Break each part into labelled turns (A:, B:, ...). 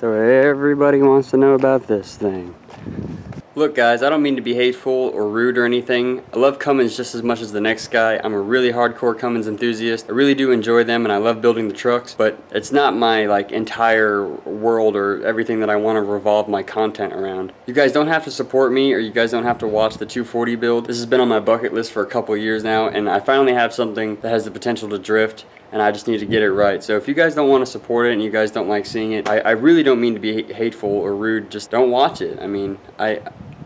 A: So everybody wants to know about this thing. Look guys, I don't mean to be hateful or rude or anything. I love Cummins just as much as the next guy. I'm a really hardcore Cummins enthusiast. I really do enjoy them and I love building the trucks, but it's not my like entire world or everything that I want to revolve my content around. You guys don't have to support me or you guys don't have to watch the 240 build. This has been on my bucket list for a couple years now and I finally have something that has the potential to drift and I just need to get it right. So if you guys don't want to support it and you guys don't like seeing it, I really don't mean to be hateful or rude. Just don't watch it. I mean,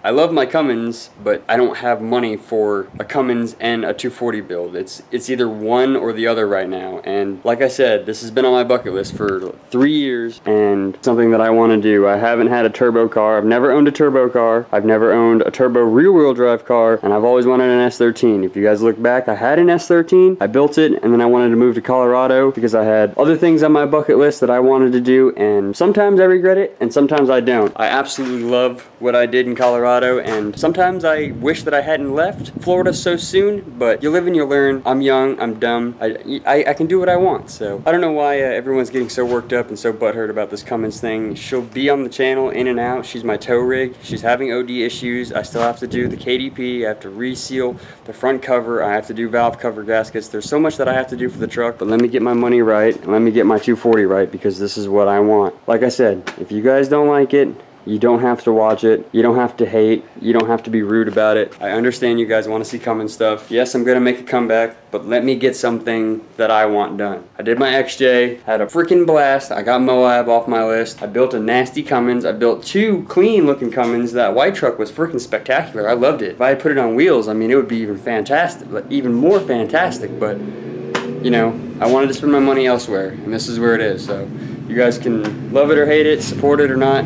A: I love my Cummins, but I don't have money for a Cummins and a 240 build. It's either one or the other right now. And like I said, this has been on my bucket list for 3 years and something that I want to do. I haven't had a turbo car. I've never owned a turbo car. I've never owned a turbo rear-wheel drive car, and I've always wanted an S13. If you guys look back, I had an S13. I built it, and then I wanted to move to Colorado because I had other things on my bucket list that I wanted to do, and sometimes I regret it, and sometimes I don't. I absolutely love what I did in Colorado, and sometimes I wish that I hadn't left Florida so soon, but you live and you learn. I'm young, I'm dumb, I can do what I want. So I don't know why everyone's getting so worked up and so butthurt about this Cummins thing. She'll be on the channel in and out. She's my tow rig. She's having OD issues. I still have to do the KDP. I have to reseal the front cover. I have to do valve cover gaskets. There's so much that I have to do for the truck, but let me get my money right and let me get my 240 right because this is what I want. Like I said, if you guys don't like it, you don't have to watch it. You don't have to hate. You don't have to be rude about it. I understand you guys want to see Cummins stuff. Yes, I'm going to make a comeback, but let me get something that I want done. I did my XJ, had a freaking blast. I got Moab off my list. I built a nasty Cummins. I built 2 clean looking Cummins. That white truck was freaking spectacular. I loved it. If I had put it on wheels, I mean, it would be even fantastic, like, even more fantastic, but you know, I wanted to spend my money elsewhere, and this is where it is. So you guys can love it or hate it, support it or not.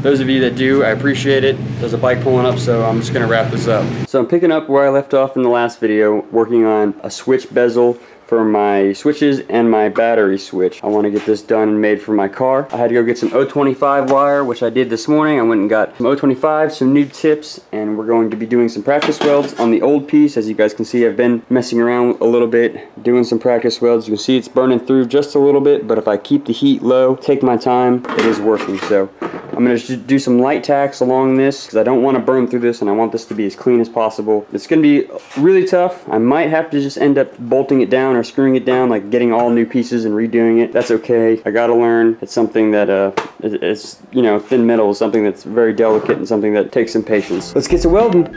A: Those of you that do, I appreciate it. There's a bike pulling up, so I'm just going to wrap this up. So I'm picking up where I left off in the last video, working on a switch bezel for my switches and my battery switch. I want to get this done and made for my car. I had to go get some 025 wire, which I did this morning. I went and got some 025, some new tips, and we're going to be doing some practice welds on the old piece. As you guys can see, I've been messing around a little bit, doing some practice welds. You can see it's burning through just a little bit, but if I keep the heat low, take my time, it is working. So I'm going to do some light tacks along this because I don't want to burn through this and I want this to be as clean as possible. It's going to be really tough. I might have to just end up bolting it down or screwing it down, like getting all new pieces and redoing it. That's okay. I gotta learn. It's something that it's, you know, thin metal is something that's very delicate and something that takes some patience. Let's get to welding.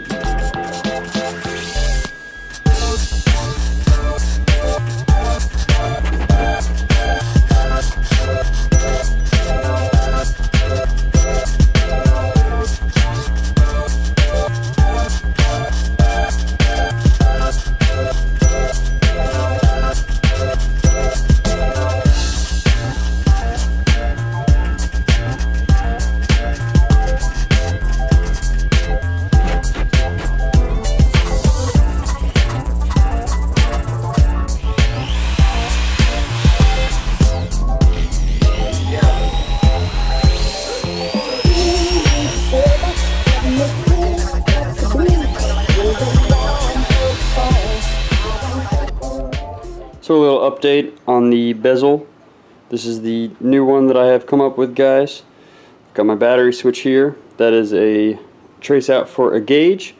A: So a little update on the bezel. This is the new one that I have come up with, guys. Got my battery switch here. That is a trace out for a gauge.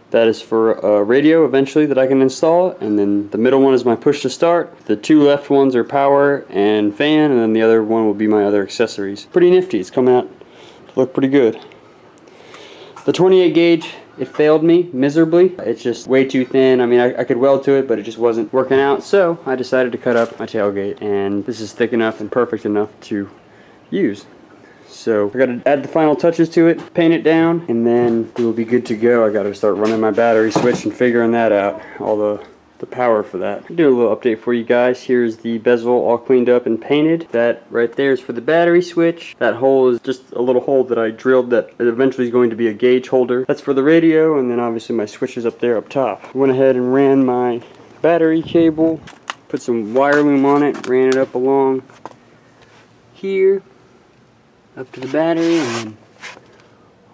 A: That is for a radio eventually that I can install. And then the middle one is my push to start. The 2 left ones are power and fan, and then the other one will be my other accessories. Pretty nifty. It's coming out to look pretty good. The 28 gauge, it failed me miserably. It's just way too thin. I mean, I could weld to it, but it just wasn't working out. So I decided to cut up my tailgate, and this is thick enough and perfect enough to use. So I gotta add the final touches to it, paint it down, and then we will be good to go. I gotta start running my battery switch and figuring that out, all the power for that. I'll do a little update for you guys. Here's the bezel all cleaned up and painted. That right there is for the battery switch. That hole is just a little hole that I drilled that eventually is going to be a gauge holder. That's for the radio, and then obviously my switch is up there up top. Went ahead and ran my battery cable, put some wire loom on it, ran it up along here, up to the battery, and then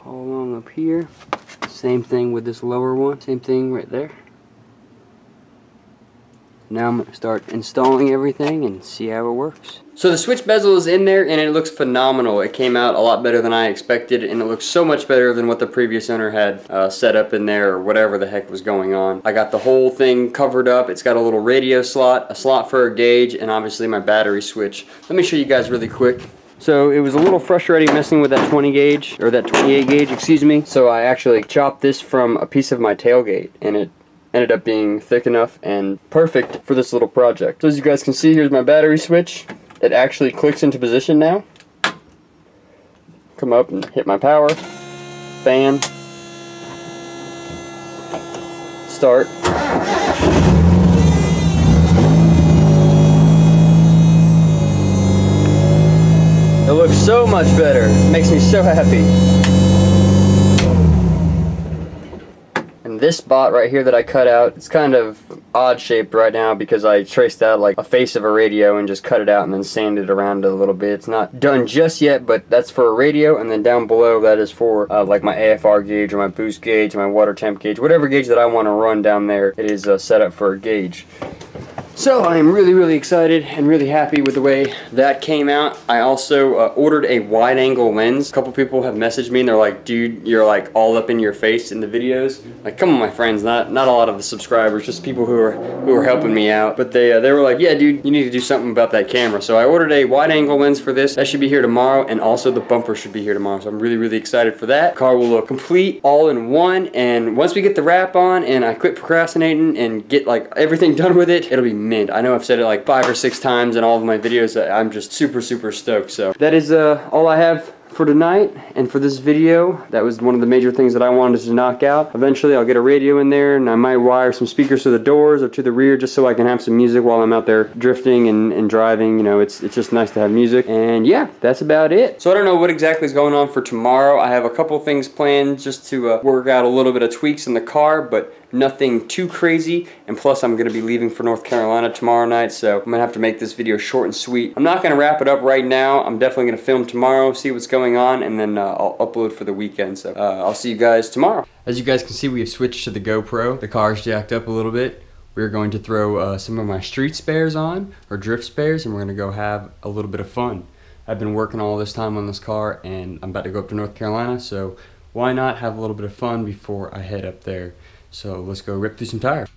A: all along up here. Same thing with this lower one. Same thing right there. Now I'm going to start installing everything and see how it works. So the switch bezel is in there and it looks phenomenal. It came out a lot better than I expected, and it looks so much better than what the previous owner had set up in there, or whatever the heck was going on. I got the whole thing covered up. It's got a little radio slot, a slot for a gauge, and obviously my battery switch. Let me show you guys really quick. So it was a little frustrating messing with that 20 gauge, or that 28 gauge, excuse me. So I actually chopped this from a piece of my tailgate, and it ended up being thick enough and perfect for this little project. So as you guys can see, here's my battery switch. It actually clicks into position now. Come up and hit my power, fan, start. It looks so much better. It makes me so happy. And this spot right here that I cut out, it's kind of odd shaped right now because I traced out like a face of a radio and just cut it out and then sanded around it a little bit. It's not done just yet, but that's for a radio, and then down below that is for like my AFR gauge or my boost gauge, my water temp gauge, whatever gauge that I want to run down there. It is set up for a gauge. So I am really excited and really happy with the way that came out. I also ordered a wide angle lens. A couple people have messaged me and they're like, dude, you're like all up in your face in the videos. Like, come on my friends, not a lot of the subscribers, just people who are helping me out. But they were like, yeah dude, you need to do something about that camera. So I ordered a wide angle lens for this. That should be here tomorrow, and also the bumper should be here tomorrow. So I'm really excited for that. Car will look complete, all in one, and once we get the wrap on and I quit procrastinating and get like everything done with it, it'll be mint. I know I've said it like 5 or 6 times in all of my videos that I'm just super stoked. So that is all I have for tonight and for this video. That was one of the major things that I wanted to knock out. Eventually I'll get a radio in there, and I might wire some speakers to the doors or to the rear just so I can have some music while I'm out there drifting and driving. You know, it's just nice to have music. And yeah, that's about it. So I don't know what exactly is going on for tomorrow. I have a couple things planned just to work out a little bit of tweaks in the car, but nothing too crazy. And plus I'm going to be leaving for North Carolina tomorrow night, so I'm going to have to make this video short and sweet. I'm not going to wrap it up right now. I'm definitely going to film tomorrow, see what's going on, and then I'll upload for the weekend. So I'll see you guys tomorrow. As you guys can see, we have switched to the GoPro. The car's jacked up a little bit. We're going to throw some of my street spares on, or drift spares, and we're going to go have a little bit of fun. I've been working all this time on this car, and I'm about to go up to North Carolina, so why not have a little bit of fun before I head up there? So let's go rip through some tires.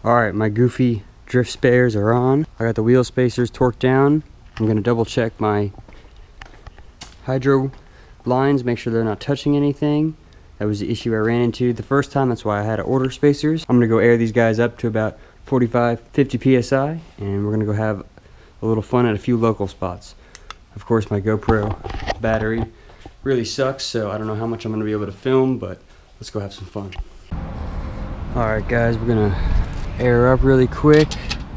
A: Alright, my goofy drift spares are on. I got the wheel spacers torqued down. I'm going to double check my hydro lines, make sure they're not touching anything. That was the issue I ran into the first time. That's why I had to order spacers. I'm going to go air these guys up to about 45-50 psi, and we're going to go have a little fun at a few local spots. Of course, my GoPro battery really sucks, so I don't know how much I'm going to be able to film, but let's go have some fun. Alright guys, we're going to air up really quick,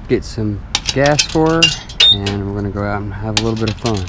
A: get some gas for her, and we're gonna go out and have a little bit of fun.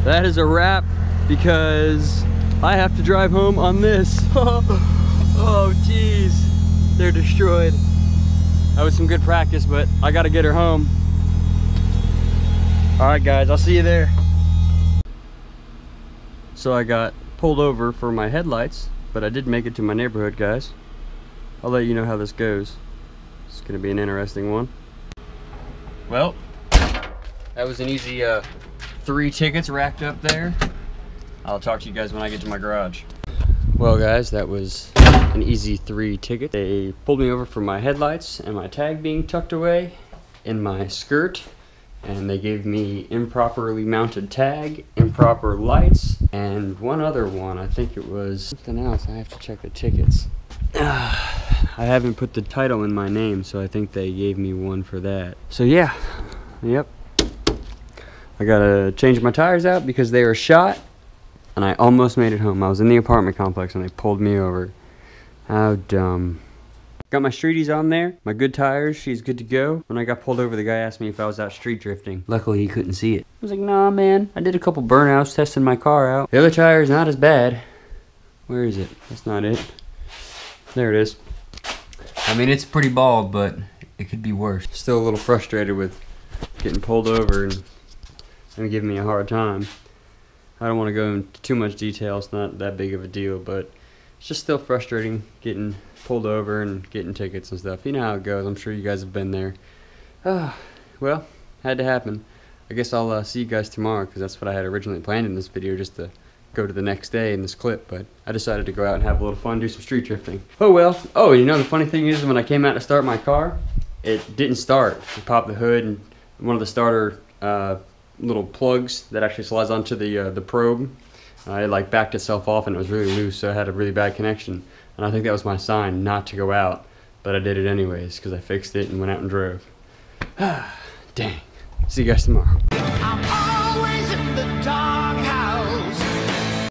A: that is a wrap because I have to drive home on this. Oh geez, they're destroyed. That was some good practice, but I gotta get her home. All right guys, I'll see you there. So I got pulled over for my headlights, but I did make it to my neighborhood, guys. I'll let you know how this goes. It's gonna be an interesting one. Well, that was an easy 3 tickets racked up there. I'll talk to you guys when I get to my garage. Well guys, that was an easy 3 tickets. They pulled me over for my headlights and my tag being tucked away in my skirt. And they gave me improperly mounted tag, improper lights, and one other one. I think it was something else. I have to check the tickets. I haven't put the title in my name, so I think they gave me one for that. So yeah, yep. I gotta change my tires out because they were shot, and I almost made it home. I was in the apartment complex and they pulled me over. How dumb. Got my streeties on there, my good tires, she's good to go. When I got pulled over, the guy asked me if I was out street drifting. Luckily, he couldn't see it. I was like, nah, man. I did a couple burnouts testing my car out. The other tire is not as bad. Where is it? That's not it. There it is. I mean, it's pretty bald, but it could be worse. Still a little frustrated with getting pulled over and giving me a hard time. I don't want to go into too much detail. It's not that big of a deal, but it's just still frustrating getting pulled over and getting tickets and stuff. You know how it goes. I'm sure you guys have been there. Well, had to happen. I guess I'll see you guys tomorrow because that's what I had originally planned in this video, just to go to the next day in this clip. But I decided to go out and have a little fun, do some street drifting. Oh well. Oh, you know the funny thing is when I came out to start my car, it didn't start. I popped the hood and one of the starter little plugs that actually slides onto the probe. It like backed itself off and it was really loose, so I had a really bad connection. And I think that was my sign not to go out, but I did it anyways because I fixed it and went out and drove. Dang. See you guys tomorrow.